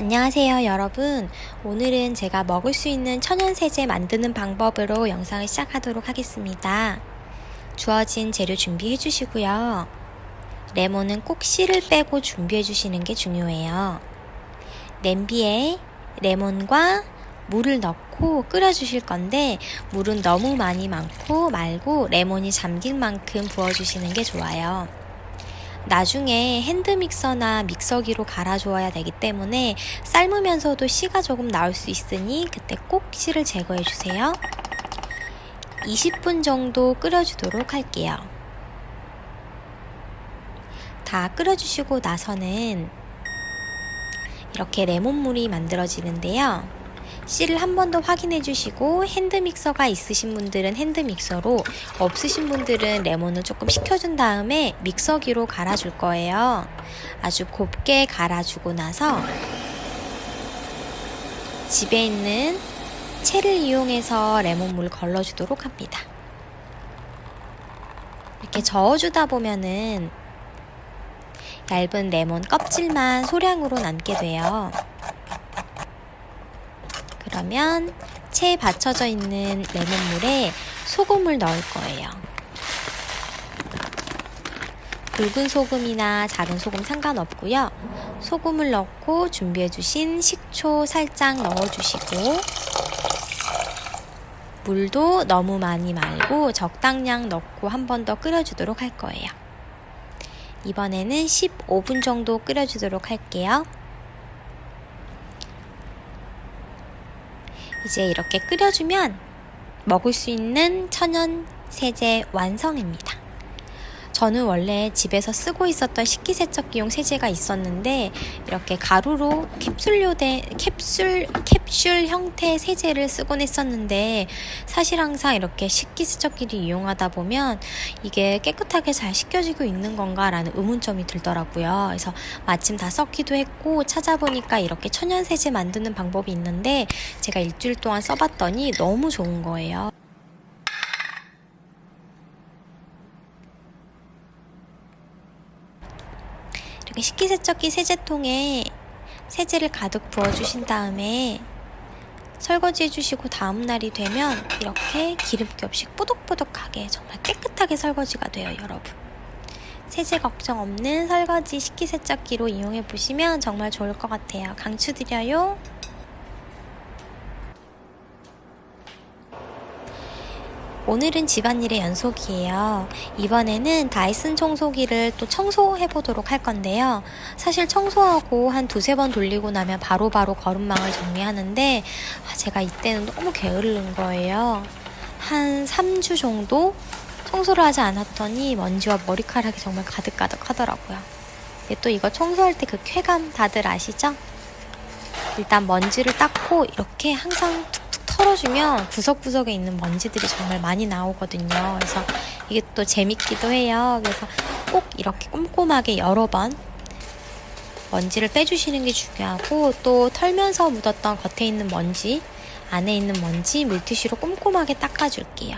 안녕하세요 여러분. 오늘은 제가 먹을 수 있는 천연세제 만드는 방법으로 영상을 시작하도록 하겠습니다. 주어진 재료 준비해 주시고요. 레몬은 꼭 씨를 빼고 준비해 주시는 게 중요해요. 냄비에 레몬과 물을 넣고 끓여 주실 건데 물은 너무 많이 많고 말고 레몬이 잠길 만큼 부어 주시는 게 좋아요. 나중에 핸드믹서나 믹서기로 갈아줘야 되기 때문에 삶으면서도 씨가 조금 나올 수 있으니 그때 꼭 씨를 제거해 주세요. 20분 정도 끓여주도록 할게요. 다 끓여주시고 나서는 이렇게 레몬물이 만들어지는데요. 씨를 한 번 더 확인해 주시고 핸드믹서가 있으신 분들은 핸드믹서로, 없으신 분들은 레몬을 조금 식혀준 다음에 믹서기로 갈아줄 거예요. 아주 곱게 갈아주고 나서 집에 있는 채를 이용해서 레몬물을 걸러주도록 합니다. 이렇게 저어주다 보면은 얇은 레몬 껍질만 소량으로 남게 돼요. 그러면 채에 받쳐져 있는 레몬물에 소금을 넣을 거예요. 굵은 소금이나 작은 소금 상관없고요. 소금을 넣고 준비해 주신 식초 살짝 넣어주시고 물도 너무 많이 말고 적당량 넣고 한 번 더 끓여주도록 할 거예요. 이번에는 15분 정도 끓여주도록 할게요. 이제 이렇게 끓여주면 먹을 수 있는 천연 세제 완성입니다. 저는 원래 집에서 쓰고 있었던 식기세척기용 세제가 있었는데 이렇게 가루로 캡슐 형태의 세제를 쓰곤 했었는데 사실 항상 이렇게 식기세척기를 이용하다 보면 이게 깨끗하게 잘 씻겨지고 있는 건가 라는 의문점이 들더라고요. 그래서 마침 다 썼기도 했고 찾아보니까 이렇게 천연세제 만드는 방법이 있는데 제가 일주일 동안 써봤더니 너무 좋은 거예요. 이렇게 식기세척기 세제통에 세제를 가득 부어주신 다음에 설거지 해주시고 다음날이 되면 이렇게 기름기 없이 뽀득뽀득하게 정말 깨끗하게 설거지가 돼요 여러분. 세제 걱정 없는 설거지 식기세척기로 이용해보시면 정말 좋을 것 같아요. 강추드려요. 오늘은 집안일의 연속이에요. 이번에는 다이슨 청소기를 또 청소해보도록 할 건데요. 사실 청소하고 한 두세 번 돌리고 나면 바로바로 거름망을 정리하는데 제가 이때는 너무 게으른 거예요. 한 3주 정도 청소를 하지 않았더니 먼지와 머리카락이 정말 가득가득 하더라고요. 근데 또 이거 청소할 때 그 쾌감 다들 아시죠? 일단 먼지를 닦고 이렇게 항상 털어주면 구석구석에 있는 먼지들이 정말 많이 나오거든요. 그래서 이게 또 재밌기도 해요. 그래서 꼭 이렇게 꼼꼼하게 여러 번 먼지를 빼주시는 게 중요하고 또 털면서 묻었던 겉에 있는 먼지, 안에 있는 먼지 물티슈로 꼼꼼하게 닦아줄게요.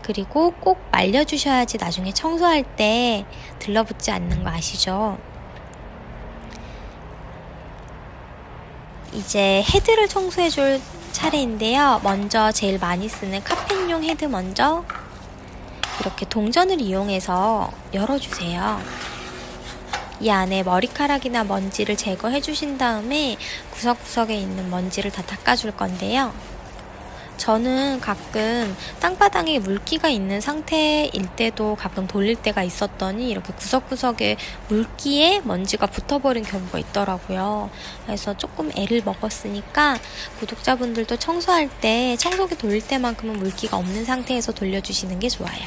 그리고 꼭 말려주셔야지 나중에 청소할 때 들러붙지 않는 거 아시죠? 이제 헤드를 청소해줄 차례인데요. 먼저 제일 많이 쓰는 카펫용 헤드 먼저 이렇게 동전을 이용해서 열어주세요. 이 안에 머리카락이나 먼지를 제거해 주신 다음에 구석구석에 있는 먼지를 다 닦아줄 건데요. 저는 가끔 땅바닥에 물기가 있는 상태일 때도 가끔 돌릴 때가 있었더니 이렇게 구석구석에 물기에 먼지가 붙어버린 경우가 있더라고요. 그래서 조금 애를 먹었으니까 구독자분들도 청소할 때 청소기 돌릴 때만큼은 물기가 없는 상태에서 돌려주시는 게 좋아요.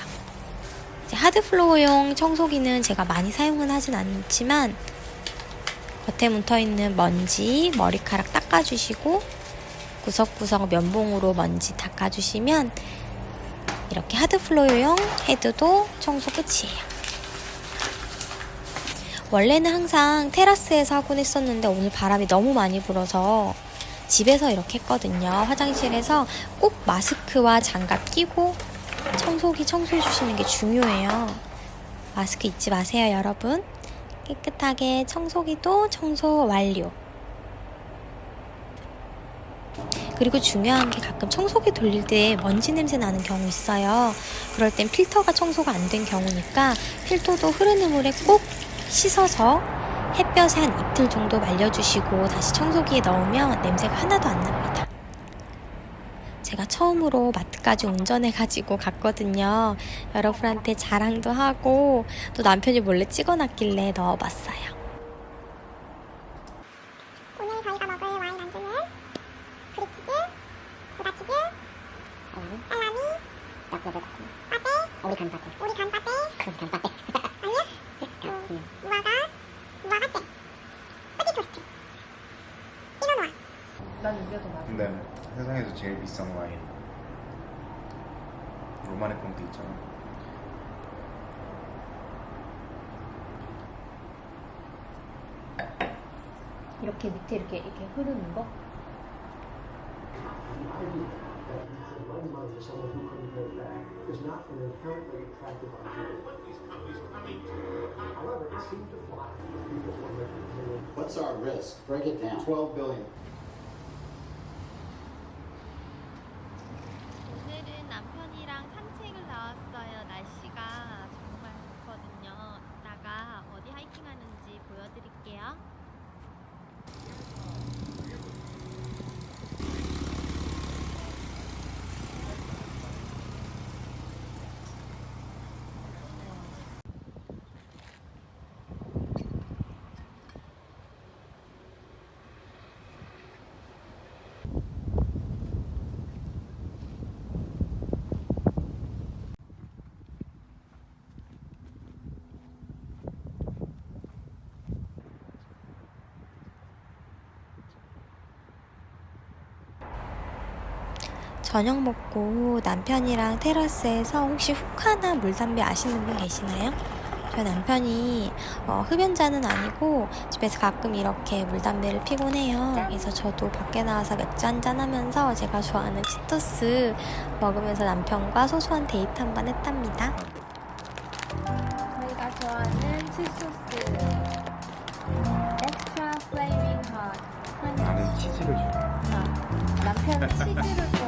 이제 하드플로어용 청소기는 제가 많이 사용은 하진 않지만 겉에 묻어있는 먼지, 머리카락 닦아주시고 구석구석 면봉으로 먼지 닦아주시면 이렇게 하드플로어용 헤드도 청소 끝이에요. 원래는 항상 테라스에서 하곤 했었는데 오늘 바람이 너무 많이 불어서 집에서 이렇게 했거든요. 화장실에서 꼭 마스크와 장갑 끼고 청소기 청소해 주시는 게 중요해요. 마스크 잊지 마세요 여러분. 깨끗하게 청소기도 청소 완료. 그리고 중요한 게 가끔 청소기 돌릴 때 먼지 냄새 나는 경우 있어요. 그럴 땐 필터가 청소가 안 된 경우니까 필터도 흐르는 물에 꼭 씻어서 햇볕에 한 이틀 정도 말려주시고 다시 청소기에 넣으면 냄새가 하나도 안 납니다. 제가 처음으로 마트까지 운전해가지고 갔거든요. 여러분한테 자랑도 하고 또 남편이 몰래 찍어놨길래 넣어봤어요. 오늘 저희가 먹을 와인 안주는 그릭치즈, 부다치즈, 살라미, 빠떼, 우리 간 빠떼, 아니야? 무화과 잼, 뿌디 토스트, 이노노아. 난 이게 더 맛있어. 근데 세상에서 제일 비싼 와인 로마네 콘트 있잖아. 이렇게 밑에 이렇게 흐르는 거? What's our risk? Break it down. 12 billion. 오늘은 남편이랑 산책을 나왔어요. 날씨가 정말 좋거든요. 이따가 어디 하이킹 하는지 보여드릴게요. 저녁 먹고 남편이랑 테라스에서 혹시 훅하나 물담배 아시는 분 계시나요? 저희 남편이 흡연자는 아니고 집에서 가끔 이렇게 물담배를 피곤 해요. 그래서 저도 밖에 나와서 맥주 한잔 하면서 제가 좋아하는 치토스 먹으면서 남편과 소소한 데이트 한번 했답니다. 저희가 좋아하는 칠소스 엑스트라 플레이밍 핫. 나는 치즈를 좋아해. 남편은 치즈를